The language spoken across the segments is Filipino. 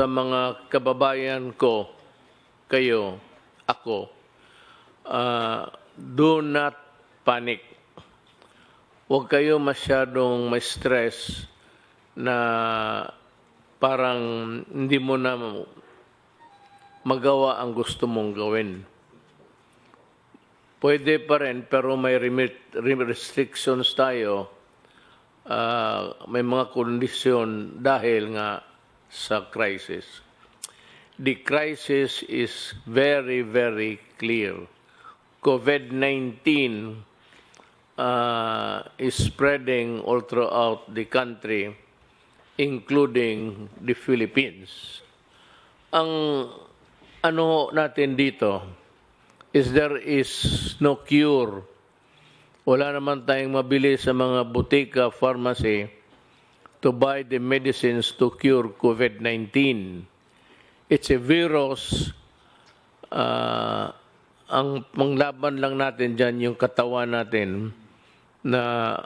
sa mga kababayan ko, kayo, ako, do not panic. Huwag kayo masyadong ma-stress na parang hindi mo na magawa ang gusto mong gawin. Pwede pa rin, pero may restrictions tayo. May mga kondisyon dahil nga sa crisis. The crisis is very, very clear. COVID-19 is spreading all throughout the country, including the Philippines. Ang ano natin dito is there is no cure. Wala naman tayong mabili sa mga butika, pharmacy to buy the medicines to cure COVID-19. It's a virus. Ang panglaban lang natin dyan yung katawan natin na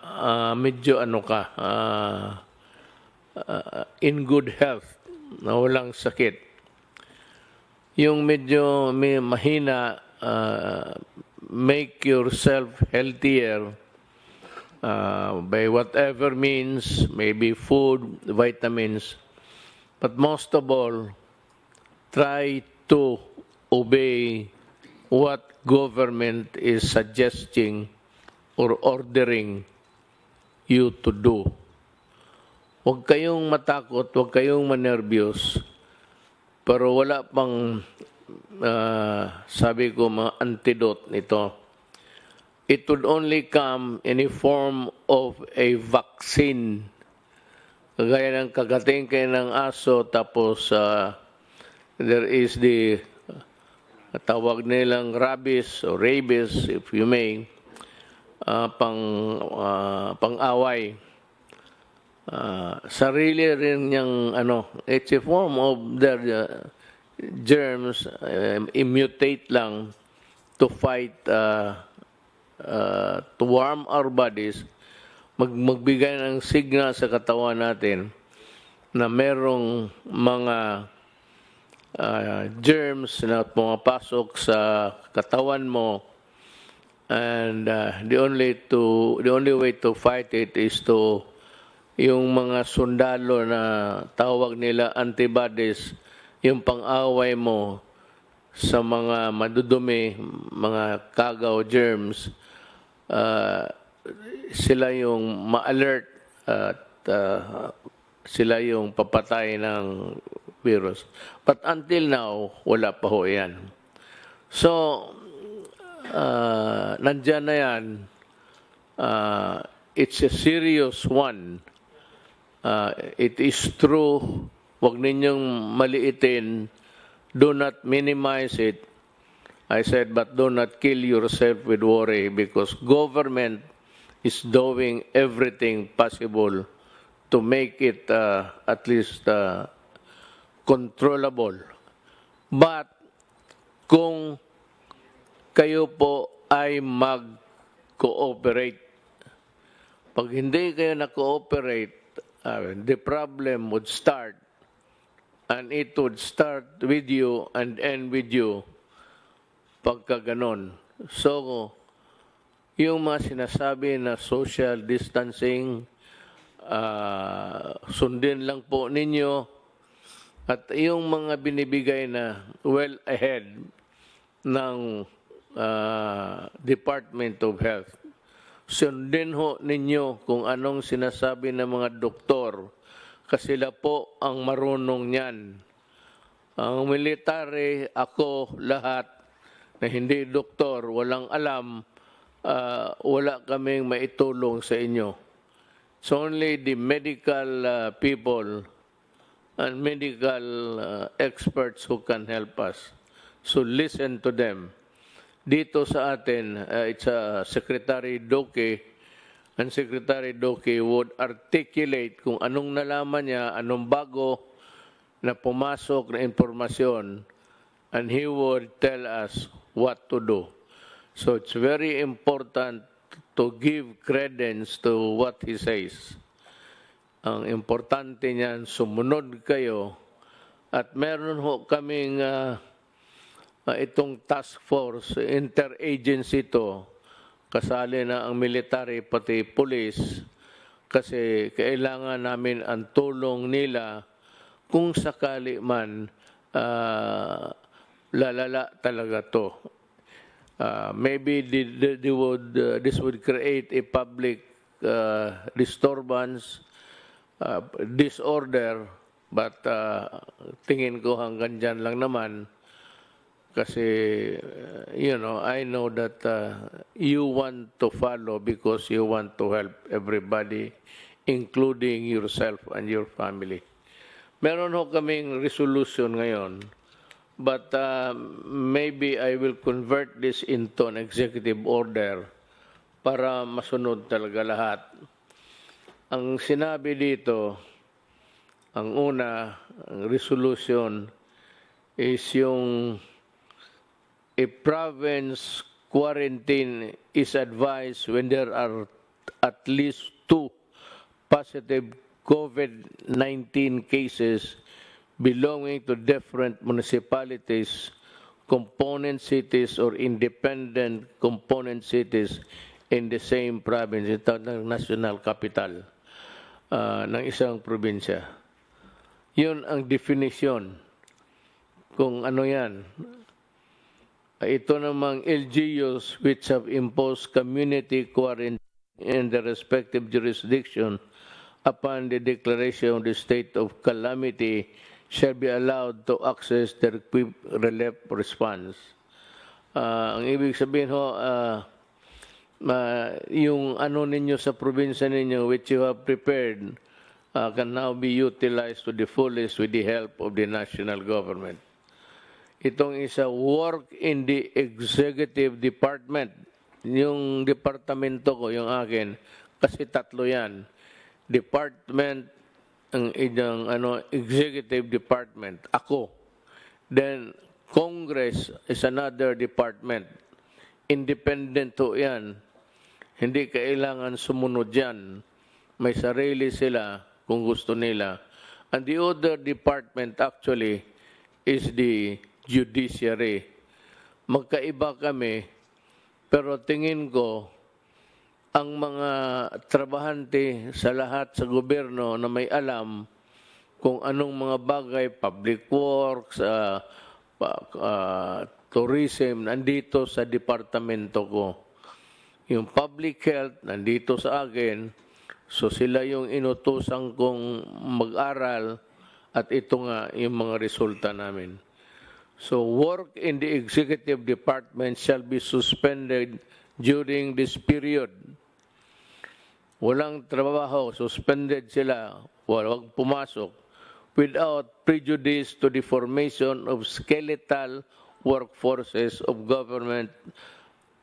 medyo in good health, na walang sakit. Yung medyo may mahina, make yourself healthier by whatever means, maybe food, vitamins, but most of all, try to obey what government is suggesting or ordering you to do. Huwag kayong matakot, huwag kayong manervyos, pero wala pang sabi ko mga antidote nito. It would only come in a form of a vaccine. Kagaya ng kagating kayo ng aso, tapos there is the tawag nilang rabies or rabies, if you may, pang-away. Sarili rin niyang it's a form of their germs, mutate lang to fight, to warm our bodies, magbigay ng signal sa katawan natin na merong mga germs na pumapasok sa katawan mo, and the only way to fight it is to yung mga sundalo na tawag nila antibodies, yung pang-away mo sa mga madudumi, mga kagaw, germs, sila yung ma-alert at sila yung papatay ng virus. But until now, wala pa ho yan. So, nandyan na yan. It's a serious one. It is true. Huwag ninyong maliitin. Do not minimize it. I said, but do not kill yourself with worry, because government is doing everything possible to make it at least controllable. But kung kayo po ay mag-cooperate, pag hindi kayo na-cooperate, the problem would start, and it would start with you and end with you pagka ganon. So, yung mga sinasabi na social distancing, sundin lang po ninyo, at yung mga binibigay na well ahead ng Department of Health, sundin ho ninyo kung anong sinasabi ng mga doktor, kasi sila po ang marunong niyan. Ang military, ako, lahat, na hindi doktor, walang alam, wala kaming maitulong sa inyo. It's only the medical people and medical experts who can help us. So listen to them. Dito sa atin, it's Secretary Doke, and Secretary Doke would articulate kung anong nalaman niya, anong bago na pumasok na impormasyon, and he would tell us what to do. So it's very important to give credence to what he says. Ang importante niyan, sumunod kayo At meron ho kaming itong task force, interagency to, kasali na ang military pati police, kasi kailangan namin ang tulong nila kung sakali man lalala talaga to. Maybe this would create a public disturbance, disorder, but tingin ko hanggang dyan lang naman. Kasi, I know that you want to follow because you want to help everybody, including yourself and your family. Meron ho kaming resolution ngayon, but maybe I will convert this into an executive order para masunod talaga lahat. Ang sinabi dito, ang una, ang resolution is yung a province quarantine is advised when there are at least 2 positive COVID-19 cases belonging to different municipalities, component cities, or independent component cities in the same province, ito ng national capital ng isang probinsya. Yun ang definition kung ano yan. Ito namang LGUs which have imposed community quarantine in the respective jurisdiction upon the declaration of the state of calamity shall be allowed to access the relief response. Ang ibig sabihin ho, yung ano ninyo sa probinsya ninyo which you have prepared can now be utilized to the fullest with the help of the national government. Itong isa, work in the executive department. Yung departamento ko, yung akin, kasi 3 yan. Department, ang executive department, ako. Then, Congress is another department. Independent to yan. Hindi kailangan sumunod yan. May sarili sila kung gusto nila. And the other department actually is the judiciary. Magkaiba kami, pero tingin ko, ang mga trabahante sa lahat sa gobyerno na may alam kung anong mga bagay, public works, tourism, nandito sa departamento ko. Yung public health, nandito sa akin, so sila yung inutusan kong mag-aral at ito nga yung mga resulta namin. So work in the executive department shall be suspended during this period. Walang trabaho, suspended sila, wag pumasok, without prejudice to the formation of skeletal workforces of government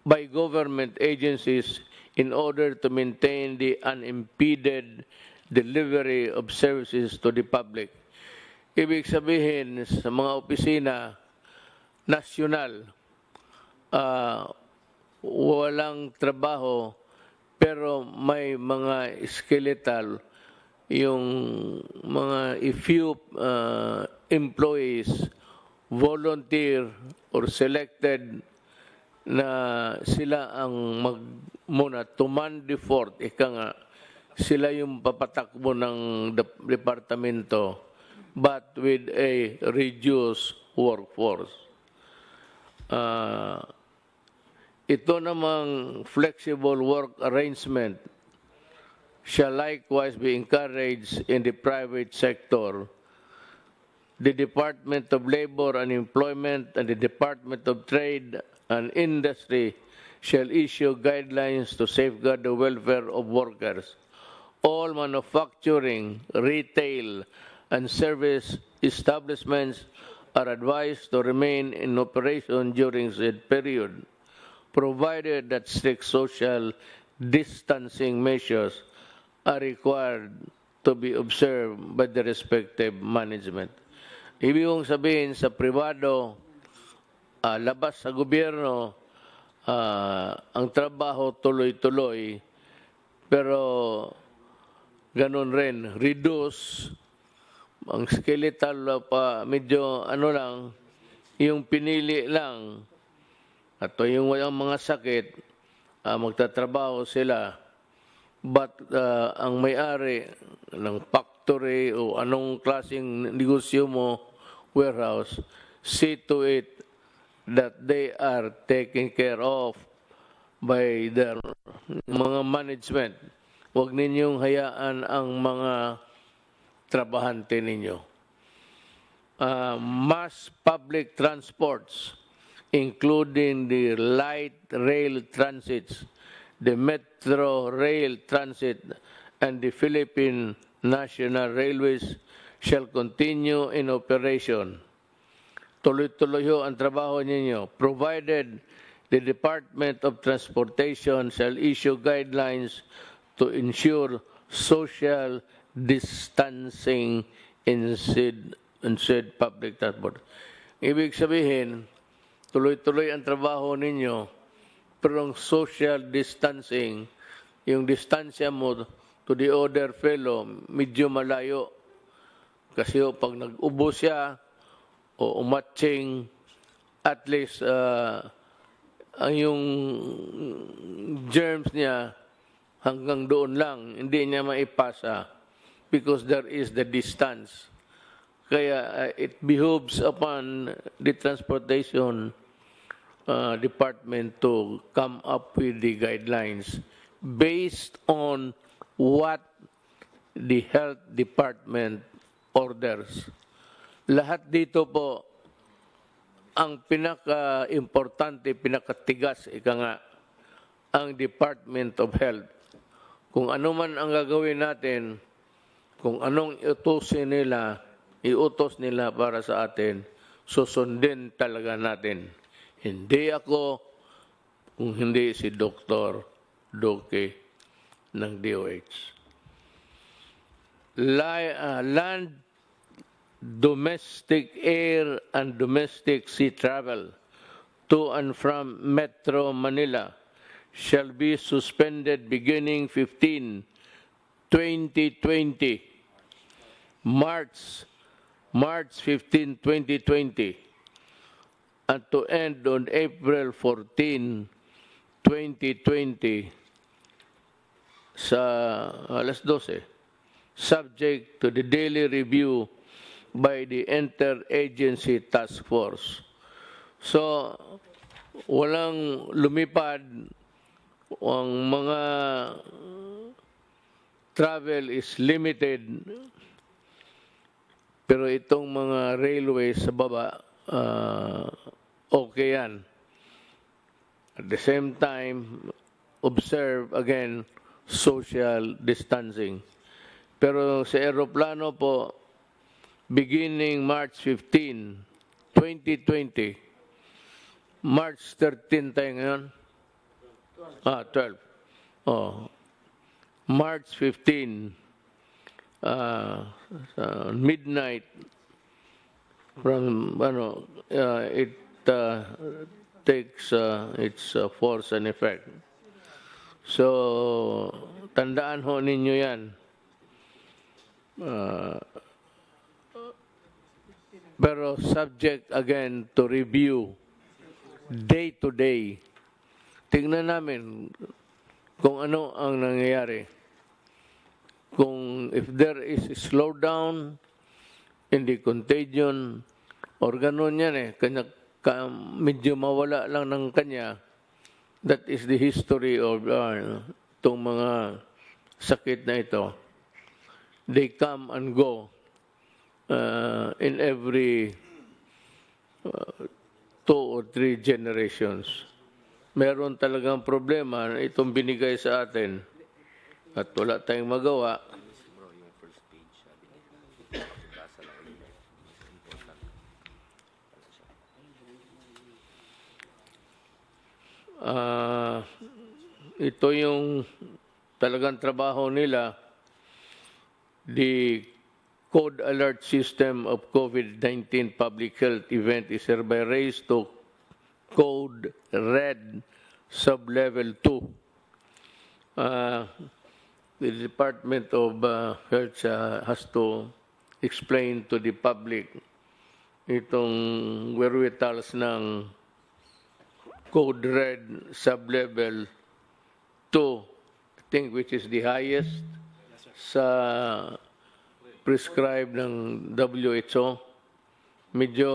by government agencies in order to maintain the unimpeded delivery of services to the public. Ibig sabihin sa mga opisina nasyonal, walang trabaho pero may mga skeletal, yung mga few employees volunteer or selected na sila ang muna to man the fort, ika nga, sila yung papatakbo ng departamento but with a reduced workforce. Ito namang flexible work arrangement shall likewise be encouraged in the private sector. The Department of Labor and Employment and the Department of Trade and Industry shall issue guidelines to safeguard the welfare of workers. All manufacturing, retail, and service establishments are advised to remain in operation during said period, provided that strict social distancing measures are required to be observed by the respective management. Ibig kong sabihin sa pribado, labas sa gobyerno, ang trabaho tuloy-tuloy, pero ganun rin, reduce, Ang skeletal pa medyo ano lang, yung pinili lang at yung walang mga sakit, magtatrabaho sila. But ang may-ari ng factory o anong klaseng negosyo mo, warehouse, see to it that they are taken care of by their mga management. Huwag ninyong hayaan ang mga trabahante ninyo. Mass public transports, including the light rail transits, the Metro Rail Transit, and the Philippine National Railways shall continue in operation. Tuloy-tuloy ho ang trabaho ninyo, provided the Department of Transportation shall issue guidelines to ensure social distancing in said public transport. Ibig sabihin, tuloy-tuloy ang trabaho ninyo, pero ang social distancing, yung distansya mo to the other fellow, medyo malayo. Kasi pag nag-ubo siya o umatching, at least ang yung germs niya hanggang doon lang, hindi niya maipasa because there is the distance. Kaya it behooves upon the transportation department to come up with the guidelines based on what the health department orders. Lahat dito po, ang pinaka-importante, pinakatigas, ika nga, ang Department of Health. Kung ano man ang gagawin natin, kung anong iutos nila para sa atin, susundin talaga natin. Hindi ako, kung hindi si Dr. Duque ng DOH. Land, domestic air, and domestic sea travel to and from Metro Manila shall be suspended beginning 15/2020, March 15, 2020, and to end on April 14, 2020 sa alas 12, subject to the daily review by the Interagency Task Force. So, walang lumipad, ang mga travel is limited, pero itong mga railways sa baba, okay yan. At the same time, observe again social distancing. Pero sa aeroplano po, beginning March 15, 2020, March 13 tayo ngayon? 12. March 15, midnight, from it takes its force and effect. So, tandaan ho ninyo yan. Pero subject again to review day to day. Tingnan namin kung ano ang nangyayari. Kung if there is a slowdown in the contagion, or ganun yan medyo mawala lang ng kanya, that is the history of itong mga sakit na ito. They come and go in every 2 or 3 generations. Meron talagang problema itong binigay sa atin at wala tayong magawa. Ito yung talagang trabaho nila. The Code Alert System of COVID-19 Public Health Event is hereby raised to Code Red Sublevel 2. The Department of Health has to explain to the public itong wherewithals ng Code Red Sublevel 2, I think, which is the highest sa prescribed ng WHO. Medyo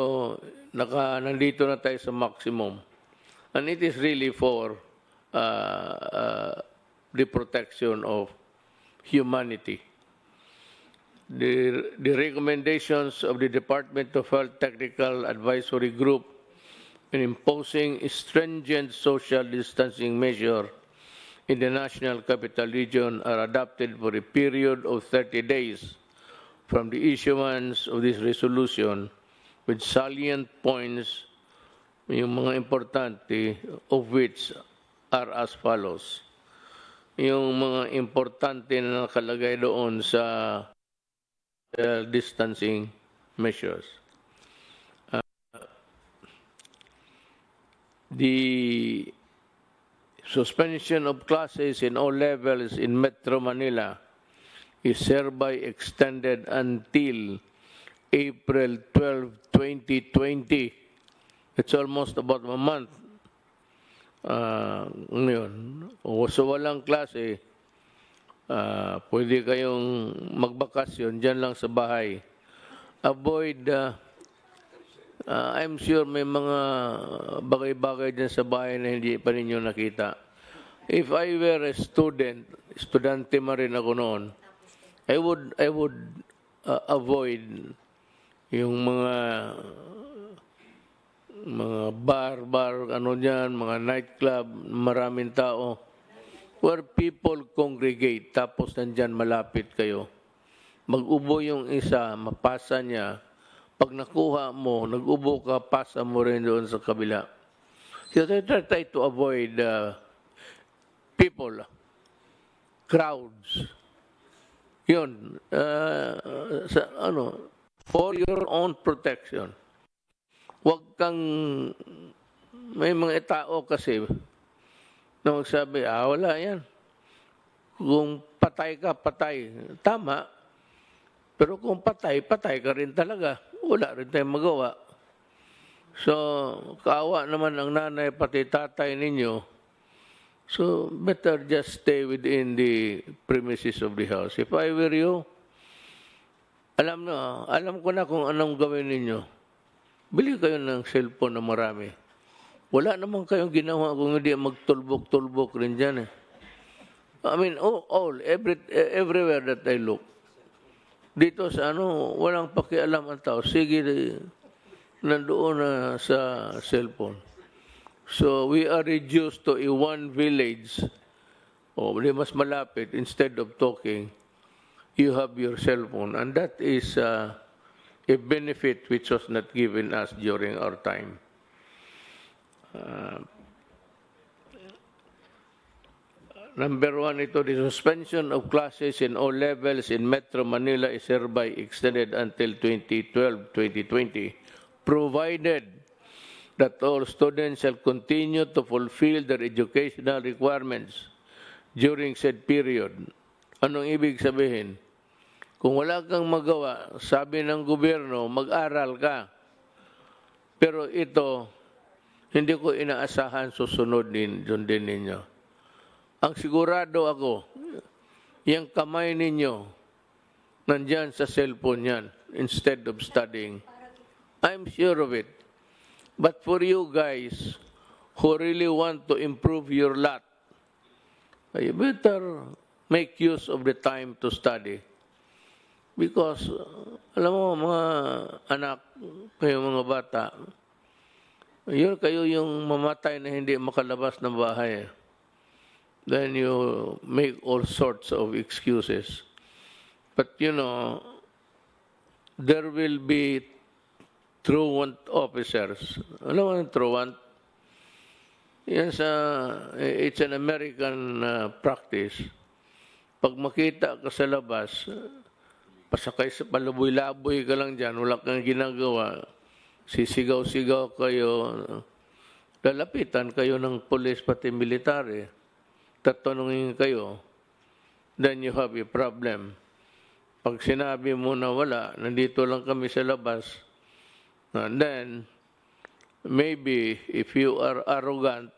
nandito na tayo sa maximum. And it is really for the protection of humanity. The recommendations of the Department of Health Technical Advisory Group in imposing stringent social distancing measure in the National Capital Region are adopted for a period of 30 days from the issuance of this resolution, with salient points, yung mga importante, of which are as follows. Yung mga importante na nakalagay doon sa distancing measures. The suspension of classes in all levels in Metro Manila is hereby extended until April 12, 2020. It's almost about a month. Ngayon, so walang klase, pwede kayong magbakasyon dyan lang sa bahay. Avoid, I'm sure may mga bagay-bagay dyan sa bahay na hindi pa ninyo nakita. If I were a student, estudyante ma rin ako noon, I would avoid yung mga bar, ano dyan, mga nightclub, maraming tao, where people congregate, tapos nandyan malapit kayo. Mag-ubo yung isa, mapasa niya. Pag nakuha mo, nag-ubo ka, pasa mo rin doon sa kabila. So try to avoid people, crowds. Yun, for your own protection. Huwag kang, may mga tao kasi na magsabi, wala yan. Kung patay ka, patay. Tama. Pero kung patay, patay ka rin talaga. Wala rin tayong magawa. So, kaawa naman ang nanay pati tatay ninyo. So, better just stay within the premises of the house. If I were you, alam ko na kung anong gawin ninyo. Bili kayo ng cellphone na marami. Wala naman kayong ginawa kung hindi magtulbok-tulbok rin dyan. I mean, everywhere that I look. Dito sa walang pakialam ang tao. Sige, nandoon na sa cellphone. So, we are reduced to a one village. Di mas malapit. Instead of talking, you have your cellphone. And that is a benefit which was not given us during our time. Number one, the suspension of classes in all levels in Metro Manila is hereby extended until 2012-2020, provided that all students shall continue to fulfill their educational requirements during said period. Anong ibig sabihin? Kung wala kang magawa, sabi ng gobyerno, mag-aral ka. Pero ito, hindi ko inaasahan susunod din ninyo. Ang sigurado ako, yung kamay ninyo, nandyan sa cellphone yan, instead of studying. I'm sure of it. But for you guys who really want to improve your lot, you better make use of the time to study. Because, alam mo, mga anak, kayo mga bata, kayo yung mamatay na hindi makalabas ng bahay. Then you make all sorts of excuses. But, there will be truant officers. Alam mo yung truant? Yan it's an American practice. Pag makita ka sa labas, pasakay sa palaboy-laboy ka lang dyan, wala kang ginagawa, sisigaw-sigaw kayo, lalapitan kayo ng pulis pati military, tatanungin kayo, then you have a problem. Pag sinabi mo na wala, nandito lang kami sa labas, then maybe if you are arrogant,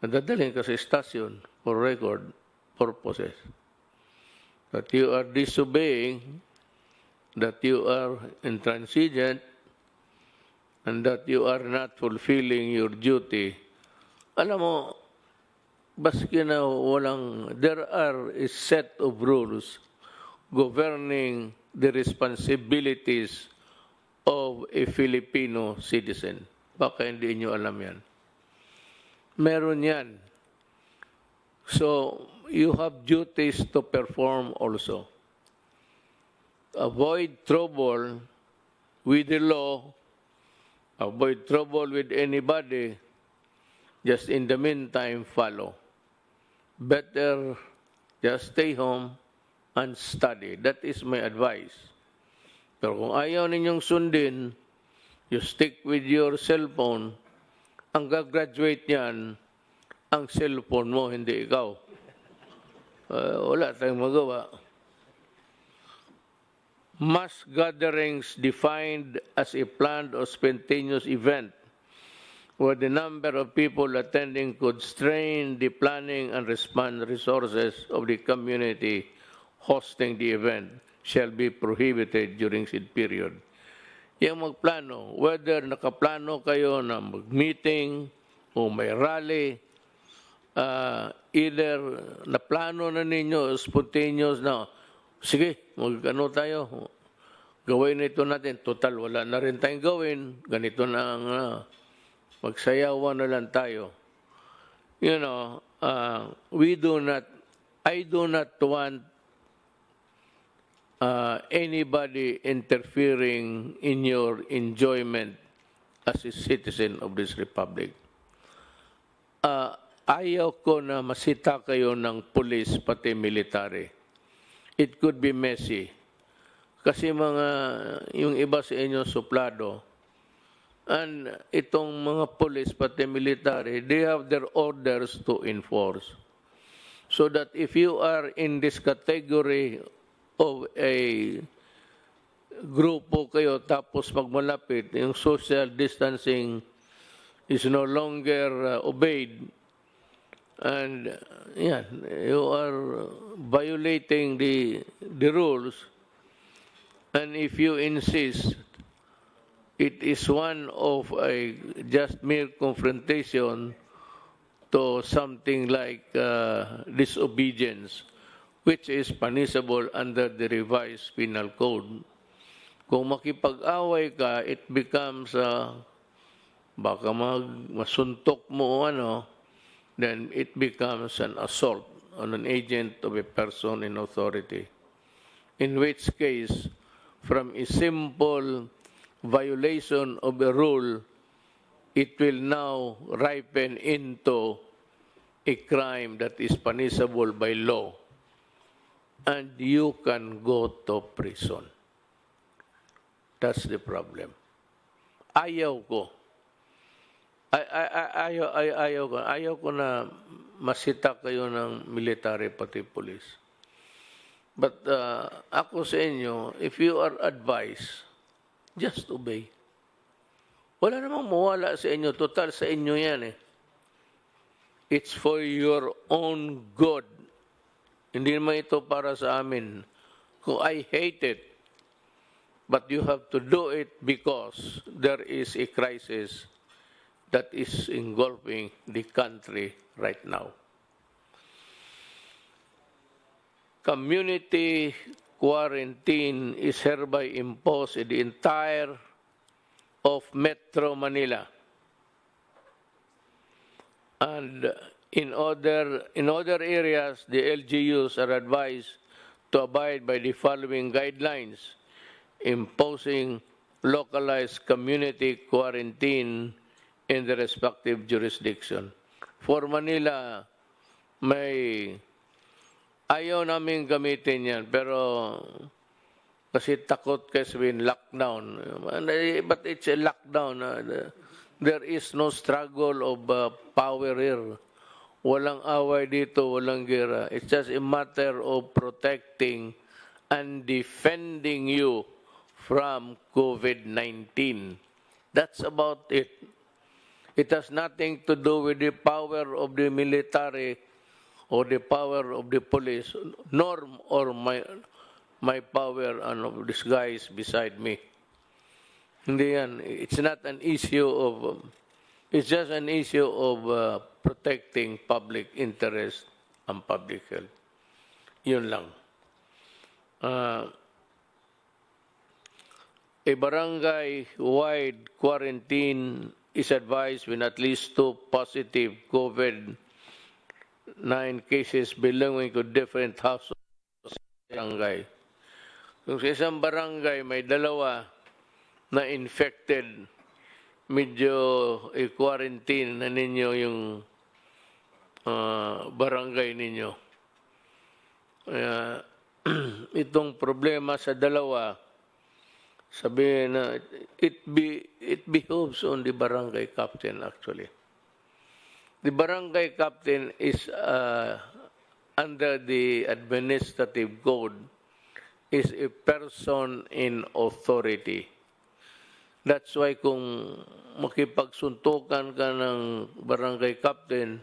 nadadaling ka sa stasyon for record purposes. That you are disobeying, that you are intransigent, and that you are not fulfilling your duty. Alam mo, baski na there are a set of rules governing the responsibilities of a Filipino citizen. Baka hindi nyo alam yan. Meron yan. So, you have duties to perform also. Avoid trouble with the law, avoid trouble with anybody, just in the meantime, follow. Better just stay home and study. That is my advice. Pero kung ayaw ninyong sundin, you stick with your cellphone, ang gagraduate niyan, ang cellphone mo, hindi ikaw. Wala tayong magawa. Mass gatherings defined as a planned or spontaneous event where the number of people attending could strain the planning and response resources of the community hosting the event shall be prohibited during said period. Yung magplano, whether nakaplano kayo na mag-meeting o may rally, either naplano na ninyo, spontaneous na, sige, mag-ano tayo, gawin ito natin, total, wala na rin tayong gawin, ganito na ang magsayawan na lang tayo. You know, I do not want anybody interfering in your enjoyment as a citizen of this republic. Ayaw ko na masita kayo ng police pati military. It could be messy. Kasi yung iba sa inyo suplado, and itong mga police pati military, they have their orders to enforce. So that if you are in this category of a grupo kayo tapos magmalapit, yung social distancing is no longer obeyed, and you are violating the rules, and if you insist, it is one of a just mere confrontation to something like disobedience, which is punishable under the revised penal code. Kung makipag-away ka, it becomes baka masuntok mo then it becomes an assault on an agent of a person in authority. In which case, from a simple violation of a rule, it will now ripen into a crime that is punishable by law. And you can go to prison. That's the problem. Ayaw ko. Ayaw ko na masita kayo ng military pati police. But ako sa inyo, if you are advised, just obey. Wala namang mawala sa inyo. Total, sa inyo yan eh. It's for your own good. Hindi naman ito para sa amin. Kung I hate it, but you have to do it because there is a crisis that is engulfing the country right now. Community quarantine is hereby imposed in the entire of Metro Manila. And in other areas, the LGUs are advised to abide by the following guidelines, imposing localized community quarantine in the respective jurisdiction. For Manila, ayaw namin gamitin yan, pero kasi takot kasi sabihin lockdown. But it's a lockdown. There is no struggle of power here. Walang away dito, walang gera. It's just a matter of protecting and defending you from COVID-19. That's about it. It has nothing to do with the power of the military or the power of the police, nor or my power and these guys beside me. Hindi yan. It's not an issue of, it's just an issue of protecting public interest and public health. Yun lang. A barangay-wide quarantine is advised when at least 2 positive COVID-19 cases belonging to different households sa barangay. Kung sa isang barangay may 2 na infected, medyo i-quarantine na ninyo yung barangay ninyo. Itong problema sa 2, sabihin na it behoves on the barangay captain actually. The barangay captain is under the administrative code is a person in authority. That's why kung makipagsuntukan ka ng barangay captain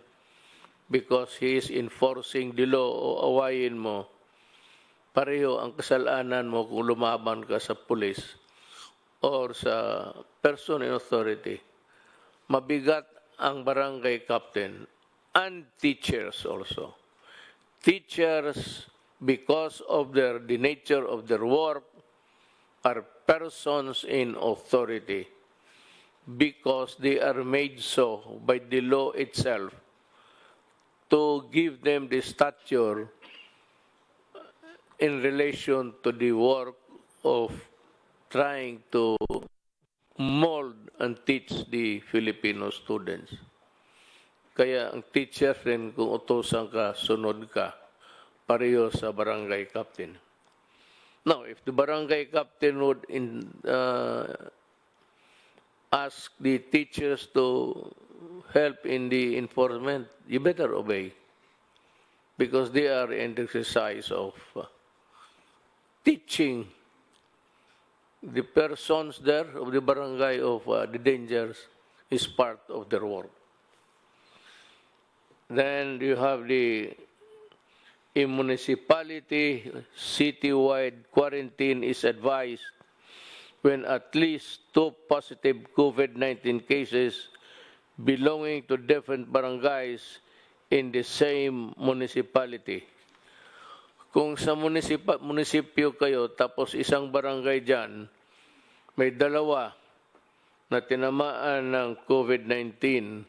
because he is enforcing the law o awayin mo, pareho ang kasalanan mo kung lumaban ka sa pulis or sa person in authority. Mabigat ang barangay captain and teachers also. Teachers, because of the nature of their work, are persons in authority because they are made so by the law itself to give them the stature in relation to the work of trying to mold and teach the Filipino students. Kaya ang teacher rin, kung utosan ka, sunod ka, pareho sa barangay captain. Now, if the barangay captain would ask the teachers to help in the enforcement, you better obey because they are in the exercise of teaching the persons there of the barangay of the dangers is part of their work. Then you have a municipality, citywide quarantine is advised when at least 2 positive COVID-19 cases belonging to different barangays in the same municipality. Kung sa munisipyo kayo, tapos isang barangay dyan, may 2 na tinamaan ng COVID-19,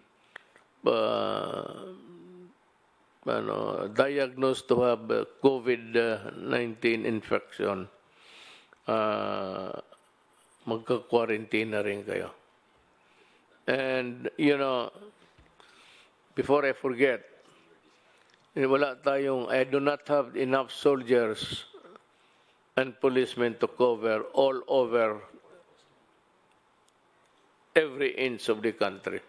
diagnosed to have COVID-19 infection, magka-quarantine na rin kayo. And, before I forget, I do not have enough soldiers and policemen to cover all over every inch of the country.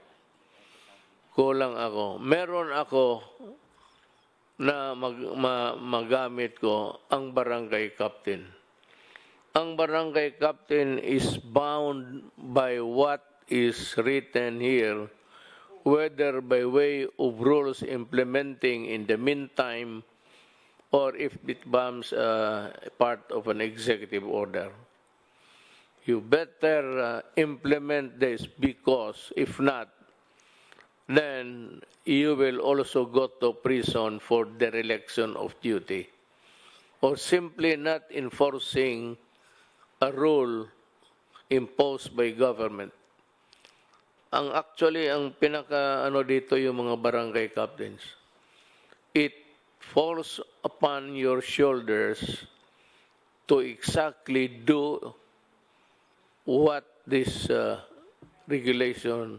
Kulang ako. Meron ako na magamit ko ang barangay captain. Ang barangay captain is bound by what is written here, whether by way of rules implementing in the meantime or if it becomes part of an executive order. You better implement this because if not, then you will also go to prison for dereliction of duty or simply not enforcing a rule imposed by government. Ang pinaka dito yung mga barangay captains. It falls upon your shoulders to exactly do what this regulation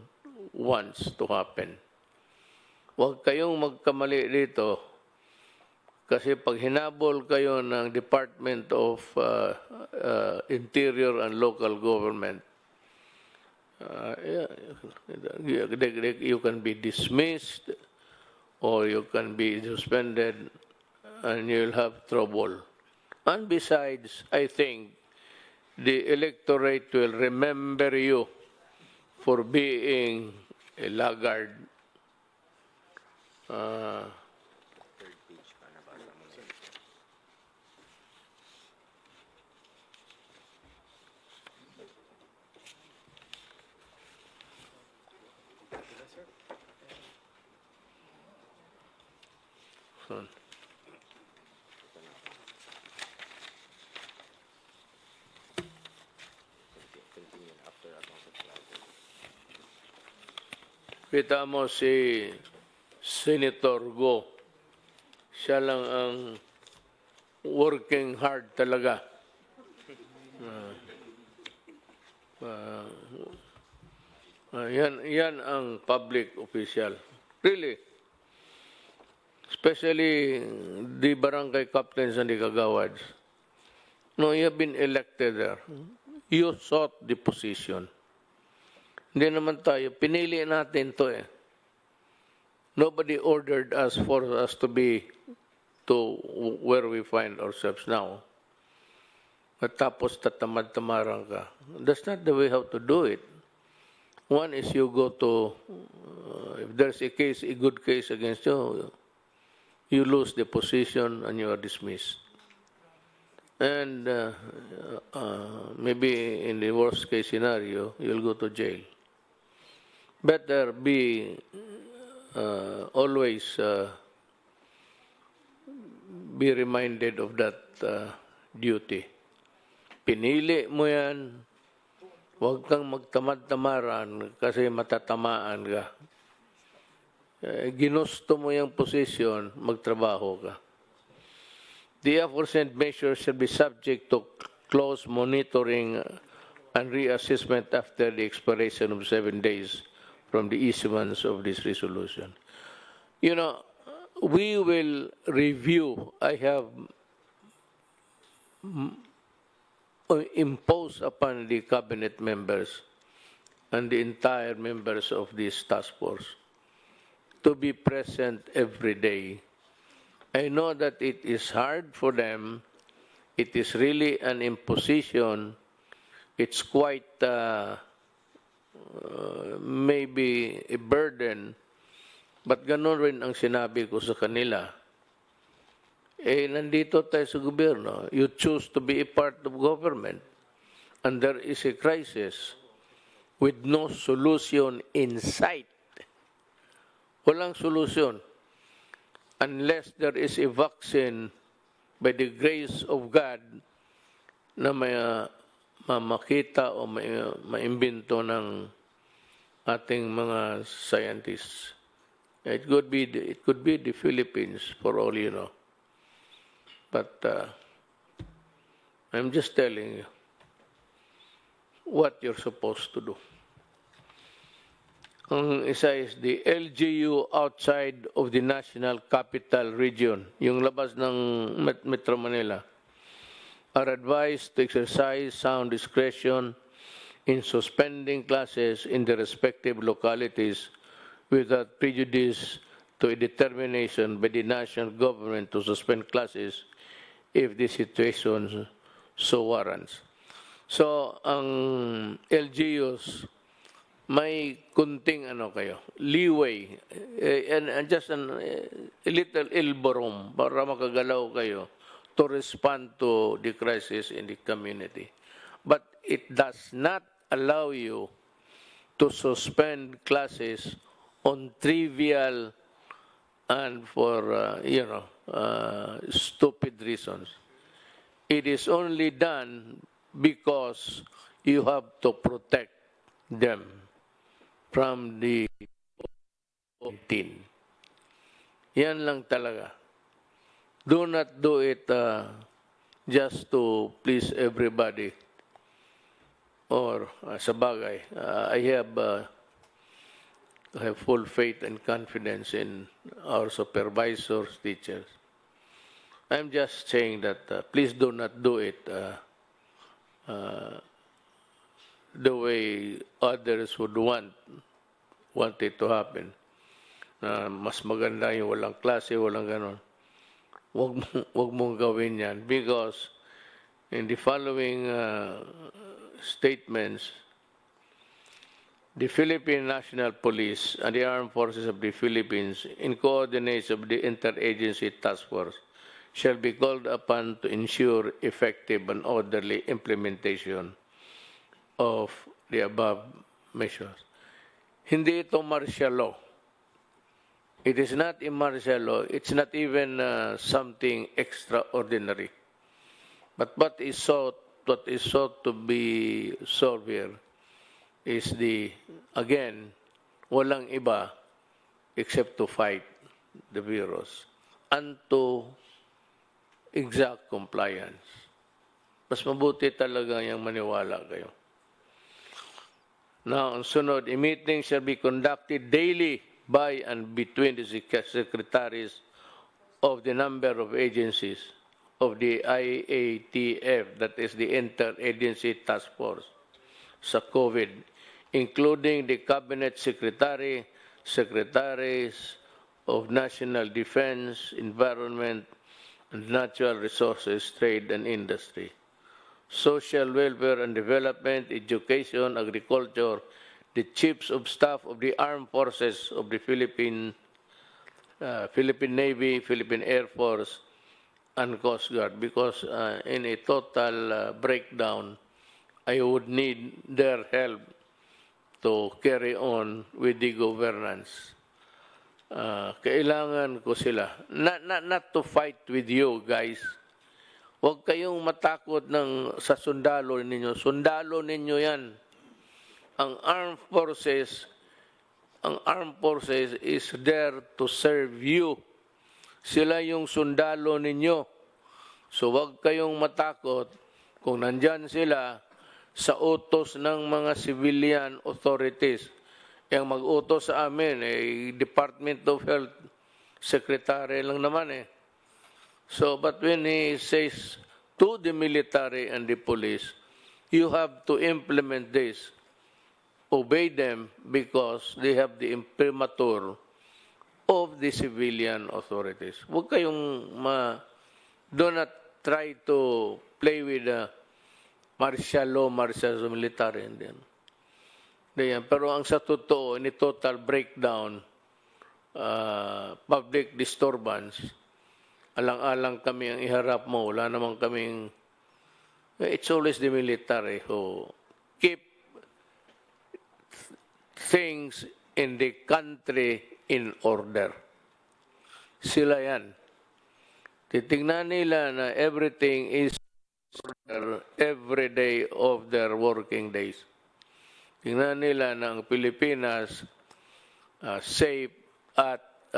wants to happen. Huwag kayong magkamali dito kasi pag hinabol kayo ng Department of Interior and Local Government, you can be dismissed or you can be suspended and you'll have trouble And besides, I think the electorate will remember you for being a laggard. Kita mo si Senator Go, siya lang ang working hard talaga. Yan ang public official. Really. Especially the barangay captains and the kagawads. No, you have been elected there. You sought the position. Hindi naman tayo. Pinili natin to eh. Nobody ordered us for us to be to where we find ourselves now. At tapos tatamad-tamaran ka. That's not the way how to do it. One is you go to, if there's a case, a good case against you, you lose the position and you are dismissed. And maybe in the worst case scenario, you'll go to jail. Better be always be reminded of that duty. Pinili mo yan, huwag kang magtamad-tamaran kasi matatamaan ka. Ginusto mo yung position, magtrabaho ka. The aforesaid measures shall be subject to close monitoring and reassessment after the expiration of 7 days from the issuance of this resolution. You know, we will review. I have imposed upon the cabinet members and the entire members of this task force to be present every day. I know that it is hard for them. It is really an imposition. It's quite maybe a burden, but ganon rin ang sinabi ko sa kanila. Eh, nandito tayo sa gobyerno. You choose to be a part of government, and there is a crisis with no solution in sight. Walang solution unless there is a vaccine by the grace of God na may makita o maimbento ng ating mga scientists. It could be the Philippines for all you know. But I'm just telling you what you're supposed to do. Ang isa is the LGU outside of the National Capital Region, yung labas ng Metro Manila, are advised to exercise sound discretion in suspending classes in the respective localities without prejudice to a determination by the national government to suspend classes if the situation so warrants. So, ang LGUs, may kunting leeway, and just a little elbow room para makagalaw kayo to respond to the crisis in the community. But it does not allow you to suspend classes on trivial and for, stupid reasons. It is only done because you have to protect them from the COVID-19. Yan lang talaga. Do not do it just to please everybody. Or sa bagay, I have full faith and confidence in our supervisors, teachers. I'm just saying that please do not do it the way others would want it to happen. Mas maganda yung walang klase, walang ganon. Wag mong gawin yan because in the following statements. The Philippine National Police and the Armed Forces of the Philippines, in coordination with the Interagency Task Force, shall be called upon to ensure effective and orderly implementation of the above measures. Hindi ito martial law. It is not a martial law. It's not even something extraordinary. But what is sought to be solved here is again, walang iba except to fight the virus and to exact compliance. Mas mabuti talaga yung maniwala kayo. Now, ang sunod, a meeting shall be conducted daily by and between the secretaries of the number of agencies of the IATF, that is the Interagency Task Force, sa COVID, including the Cabinet Secretary, Secretaries of National Defense, Environment, and Natural Resources, Trade and Industry, Social Welfare and Development, Education, Agriculture, the Chiefs of Staff of the Armed Forces of the Philippine Navy, Philippine Air Force, and Coast Guard, because in a total breakdown, I would need their help to carry on with the governance. Kailangan ko sila. Not to fight with you guys. Huwag kayong matakot sa sundalo ninyo. Sundalo ninyo yan. Ang armed forces is there to serve you. Sila yung sundalo ninyo. So huwag kayong matakot kung nandyan sila sa utos ng mga civilian authorities. Yung mag-utos sa amin, Department of Health Secretary lang naman eh. So, but when he says to the military and the police, you have to implement this. Obey them because they have the imprimatur of the civilian authorities. Huwag kayong do not try to play with martial law, military. And then. Pero ang sa totoo, ni total breakdown, public disturbance, alang-alang kami ang iharap mo. Wala naman kaming, it's always the military who keep things in the country in order. Sila yan. Titingnan nila na everything is order every day of their working days. Tingnan nila na ang Pilipinas safe at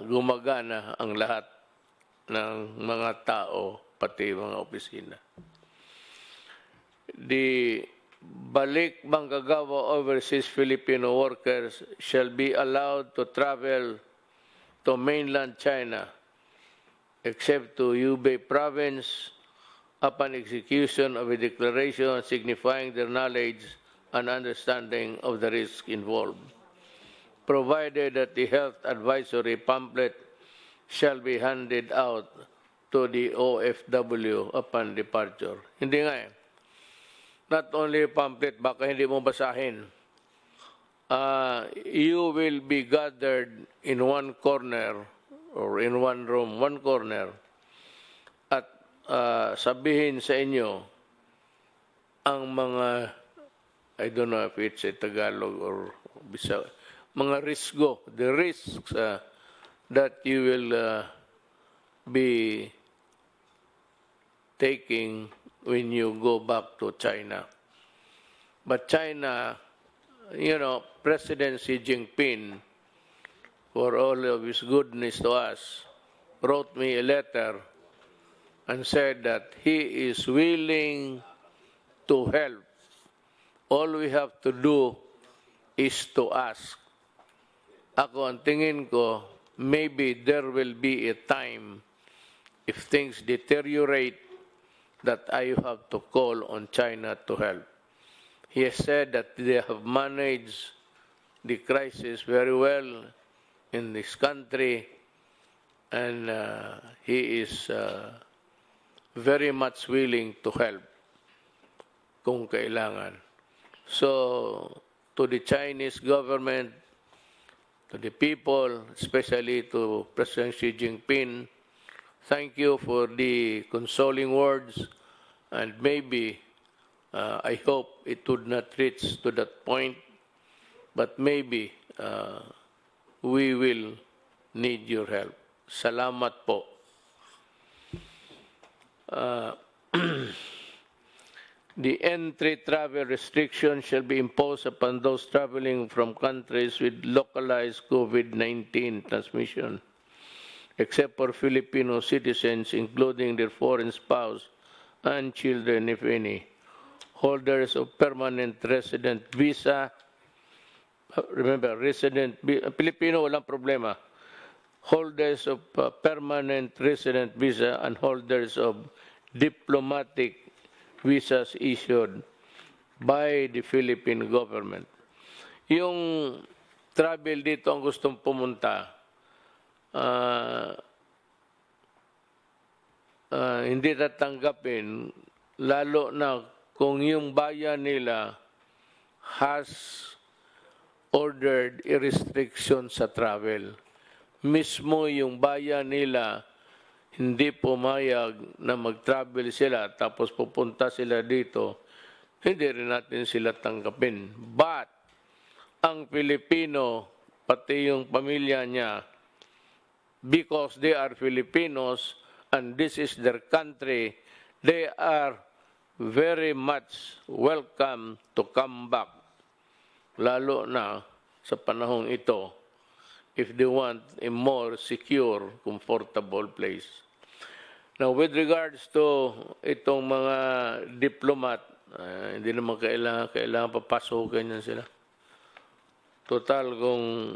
gumagana ang lahat ng mga tao, pati mga opisina. The balik manggagawa overseas Filipino workers shall be allowed to travel to mainland China except to Hubei province upon execution of a declaration signifying their knowledge and understanding of the risk involved, provided that the health advisory pamphlet shall be handed out to the OFW upon departure. Hindi nga eh. Not only pamphlet, baka hindi mo basahin. You will be gathered in one corner or in one room, one corner, at sabihin sa inyo ang mga, I don't know if it's a Tagalog or Bisaya, mga risgo, the risks that you will be taking when you go back to China. But China, President Xi Jinping, for all of his goodness to us, wrote me a letter and said that he is willing to help. All we have to do is to ask. Ako, ang tingin ko, maybe there will be a time if things deteriorate that I have to call on China to help. He has said that they have managed the crisis very well in this country, and he is very much willing to help kung kailangan. So, to the Chinese government, to the people, especially to President Xi Jinping, thank you for the consoling words, and maybe, I hope it would not reach to that point, but maybe we will need your help. Salamat po. The entry travel restriction shall be imposed upon those traveling from countries with localized COVID-19 transmission, except for Filipino citizens, including their foreign spouse and children, if any, holders of permanent resident visa. Remember, Filipino, walang problema. Holders of permanent resident visa and holders of diplomatic visas issued by the Philippine government. Yung travel dito ang gustong pumunta, hindi tatanggapin, lalo na kung yung bayan nila has ordered a restriction sa travel. Mismo yung bayan nila hindi pumayag na mag-travel sila tapos pupunta sila dito, hindi rin natin sila tanggapin. But, ang Pilipino, pati yung pamilya niya, because they are Filipinos and this is their country, they are very much welcome to come back. Lalo na sa panahong ito, if they want a more secure, comfortable place. Now, with regards to itong mga diplomat, hindi naman kailangan papasukin yan sila. Total, kung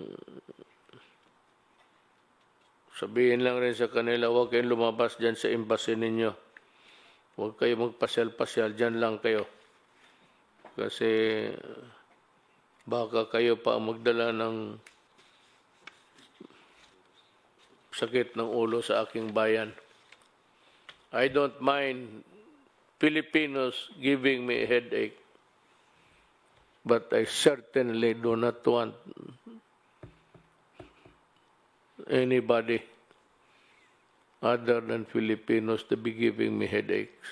sabihin lang rin sa kanila, huwag kayong lumabas dyan sa embassy ninyo. Huwag kayo magpasyal-pasyal, dyan lang kayo. Kasi baka kayo pa magdala ng sakit ng ulo sa aking bayan. I don't mind Filipinos giving me a headache, but I certainly do not want anybody other than Filipinos to be giving me headaches.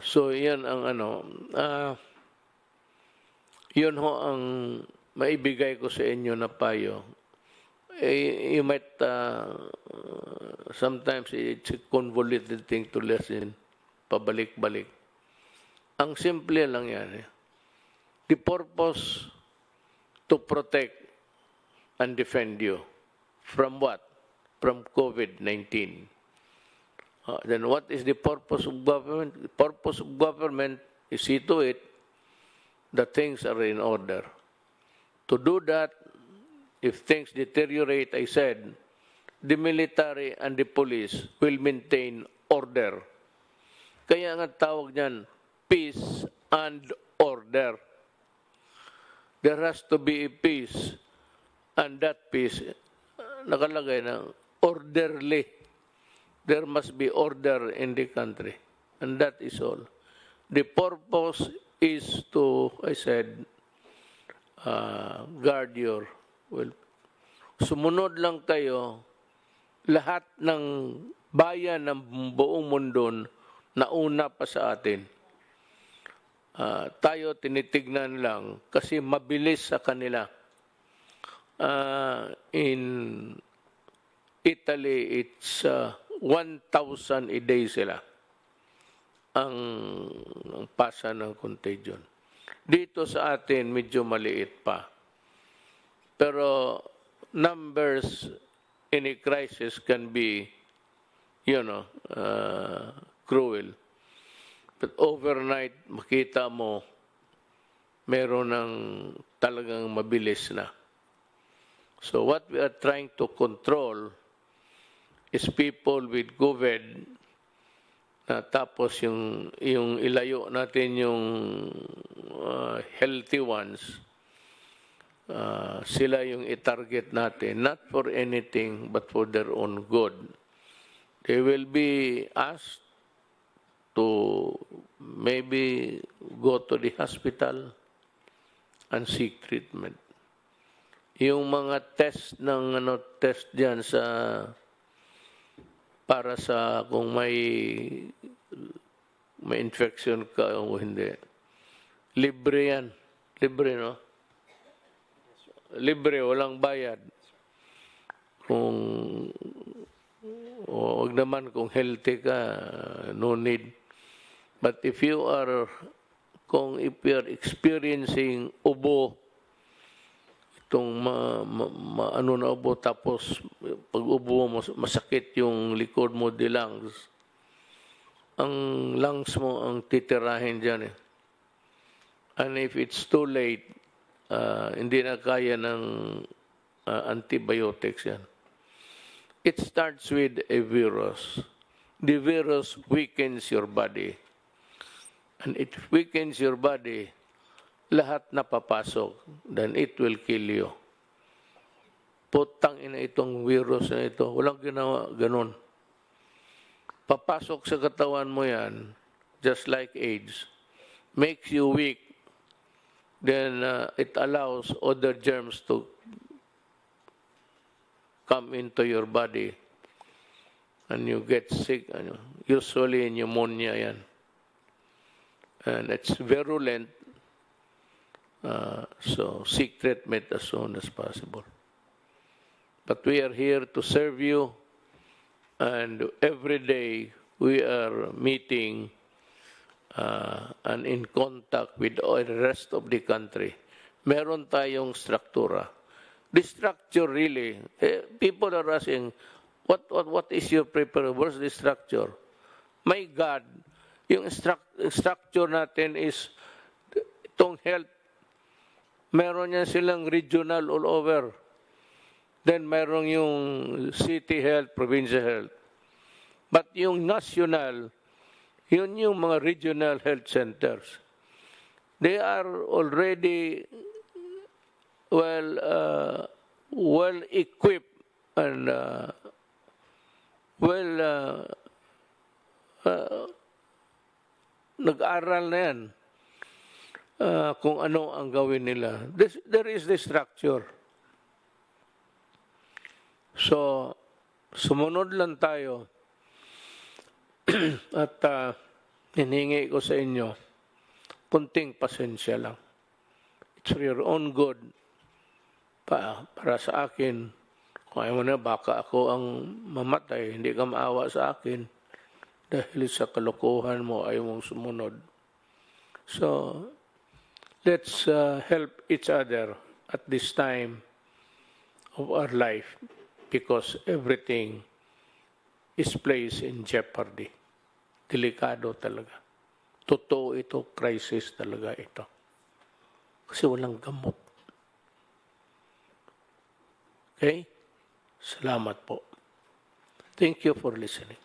So yan ang yun ho ang maibigay ko sa inyo na payo. You might, sometimes it's a convoluted thing to listen, pabalik-balik. Ang simple lang yan. The purpose to protect and defend you. From what? From COVID-19. Then what is the purpose of government? The purpose of government is see to it that things are in order. To do that, if things deteriorate, I said, the military and the police will maintain order. Kaya nga tawag niyan, peace and order. There has to be a peace, and that peace, nakalagay na, orderly. There must be order in the country, and that is all. The purpose is to, I said, guard your well, sumunod lang kayo, lahat ng bayan ng buong mundo nauna pa sa atin. Tayo tinitignan lang kasi mabilis sa kanila. In Italy, it's 1,000 a day sila ang pasa ng contagion. Dito sa atin, medyo maliit pa. Pero numbers in a crisis can be, cruel. But overnight, makita mo, meron ng talagang mabilis na. So what we are trying to control is people with COVID, na tapos yung ilayo natin yung healthy ones, sila yung i-target natin, not for anything, but for their own good. they will be asked to maybe go to the hospital and seek treatment. Yung mga test ng test diyan sa para sa kung may infection ka o hindi. Libre yan. Libre, no? Libre, walang bayad. Kung wag naman kung healthy ka, no need. But if you are experiencing ubo, itong ano na ubo, tapos pag ubo mo, masakit yung likod mo, the lungs. Ang lungs mo ang titirahin dyan eh. And if it's too late, hindi na kaya ng antibiotics yan. It starts with a virus. The virus weakens your body. And it weakens your body, lahat na papasok, then it will kill you. Putang ina itong virus na ito, walang ginawa ganun. Papasok sa katawan mo yan, just like AIDS, makes you weak, then it allows other germs to come into your body and you get sick. Usually pneumonia yan. And it's virulent, so seek treatment as soon as possible. But we are here to serve you, and every day we are meeting and in contact with the rest of the country. Meron tayong struktura. The structure really, people are asking, what is your preparation? What's the structure? My God, yung structure natin is itong health. Meron yan silang regional all over. Then meron yung city health, provincial health. But yung national, yun yung mga regional health centers. They are already well equipped and nag-aral na yan kung ano ang gawin nila. There is the structure. So, sumunod lang tayo at hiningi ko sa inyo, kunting pasensya lang. It's for your own good. Para sa akin, kung ayaw mo na, baka ako ang mamatay, hindi ka maawa sa akin. Dahil sa kalokohan mo, ayaw mong sumunod. So, let's help each other at this time of our life because everything is placed in jeopardy. Delikado talaga. Totoo ito, crisis talaga ito. Kasi walang gamot. Okay? Salamat po. Thank you for listening.